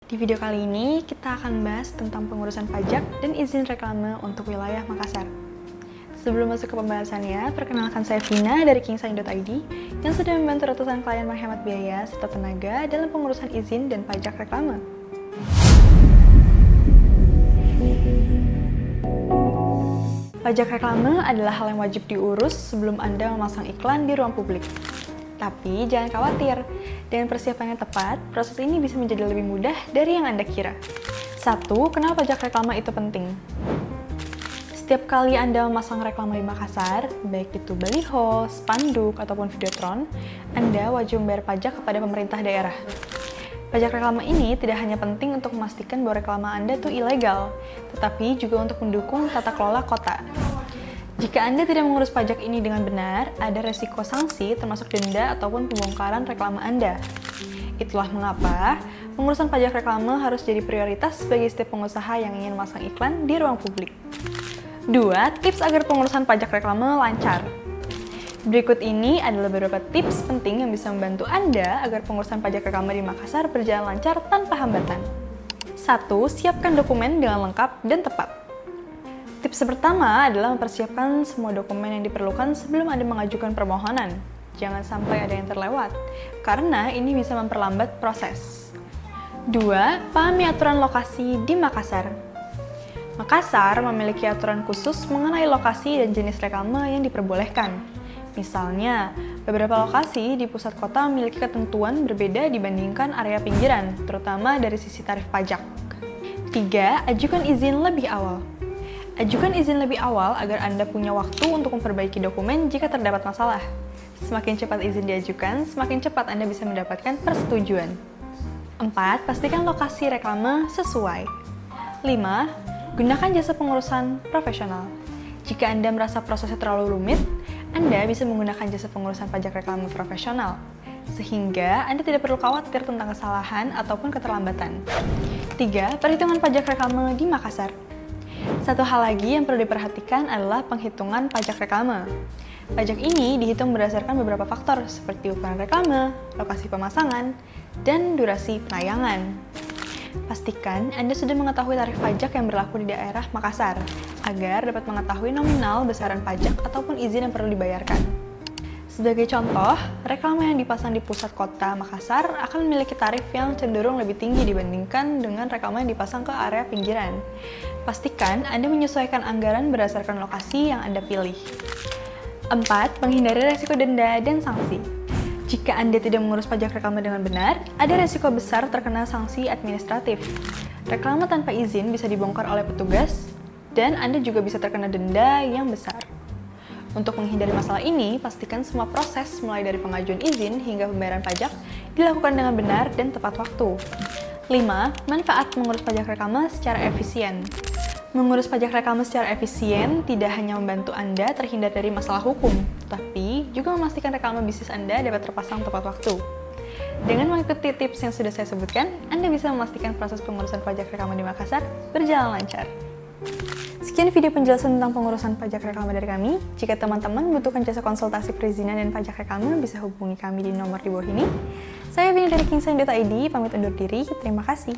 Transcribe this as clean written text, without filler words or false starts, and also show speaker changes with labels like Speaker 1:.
Speaker 1: Di video kali ini, kita akan bahas tentang pengurusan pajak dan izin reklame untuk wilayah Makassar. Sebelum masuk ke pembahasannya, perkenalkan saya Vina dari kingsign.id yang sudah membantu ratusan klien menghemat biaya serta tenaga dalam pengurusan izin dan pajak reklame. Pajak reklame adalah hal yang wajib diurus sebelum Anda memasang iklan di ruang publik. Tapi jangan khawatir, dengan persiapan yang tepat, proses ini bisa menjadi lebih mudah dari yang Anda kira. 1. Kenapa pajak reklame itu penting? Setiap kali Anda memasang reklame di Makassar, baik itu baliho, spanduk, ataupun videotron, Anda wajib membayar pajak kepada pemerintah daerah. Pajak reklame ini tidak hanya penting untuk memastikan bahwa reklame Anda itu ilegal, tetapi juga untuk mendukung tata kelola kota. Jika Anda tidak mengurus pajak ini dengan benar, ada resiko sanksi termasuk denda ataupun pembongkaran reklame Anda. Itulah mengapa pengurusan pajak reklame harus jadi prioritas bagi setiap pengusaha yang ingin memasang iklan di ruang publik. 2. Tips agar pengurusan pajak reklame lancar. Berikut ini adalah beberapa tips penting yang bisa membantu Anda agar pengurusan pajak reklame di Makassar berjalan lancar tanpa hambatan. 1. Siapkan dokumen dengan lengkap dan tepat. Tips pertama adalah mempersiapkan semua dokumen yang diperlukan sebelum Anda mengajukan permohonan. Jangan sampai ada yang terlewat, karena ini bisa memperlambat proses. 2. Pahami aturan lokasi di Makassar. Makassar memiliki aturan khusus mengenai lokasi dan jenis reklame yang diperbolehkan. Misalnya, beberapa lokasi di pusat kota memiliki ketentuan berbeda dibandingkan area pinggiran, terutama dari sisi tarif pajak. 3. Ajukan izin lebih awal. Ajukan izin lebih awal agar Anda punya waktu untuk memperbaiki dokumen jika terdapat masalah. Semakin cepat izin diajukan, semakin cepat Anda bisa mendapatkan persetujuan. 4. Pastikan lokasi reklame sesuai. 5. Gunakan jasa pengurusan profesional. Jika Anda merasa prosesnya terlalu rumit, Anda bisa menggunakan jasa pengurusan pajak reklame profesional, sehingga Anda tidak perlu khawatir tentang kesalahan ataupun keterlambatan. 3. Perhitungan pajak reklame di Makassar. Satu hal lagi yang perlu diperhatikan adalah penghitungan pajak reklame. Pajak ini dihitung berdasarkan beberapa faktor seperti ukuran reklame, lokasi pemasangan, dan durasi penayangan. Pastikan Anda sudah mengetahui tarif pajak yang berlaku di daerah Makassar, agar dapat mengetahui nominal besaran pajak ataupun izin yang perlu dibayarkan. Sebagai contoh, reklame yang dipasang di pusat kota Makassar akan memiliki tarif yang cenderung lebih tinggi dibandingkan dengan reklame yang dipasang ke area pinggiran. Pastikan Anda menyesuaikan anggaran berdasarkan lokasi yang Anda pilih. 4. Menghindari resiko denda dan sanksi. Jika Anda tidak mengurus pajak reklame dengan benar, ada resiko besar terkena sanksi administratif. Reklame tanpa izin bisa dibongkar oleh petugas, dan Anda juga bisa terkena denda yang besar. Untuk menghindari masalah ini, pastikan semua proses mulai dari pengajuan izin hingga pembayaran pajak dilakukan dengan benar dan tepat waktu. 5. Manfaat mengurus pajak reklame secara efisien. Mengurus pajak reklame secara efisien tidak hanya membantu Anda terhindar dari masalah hukum, tapi juga memastikan reklame bisnis Anda dapat terpasang tepat waktu. Dengan mengikuti tips yang sudah saya sebutkan, Anda bisa memastikan proses pengurusan pajak reklame di Makassar berjalan lancar. Sekian video penjelasan tentang pengurusan pajak reklame dari kami. Jika teman-teman membutuhkan jasa konsultasi perizinan dan pajak reklame, bisa hubungi kami di nomor di bawah ini. Saya Vina dari kingsign.id, pamit undur diri. Terima kasih.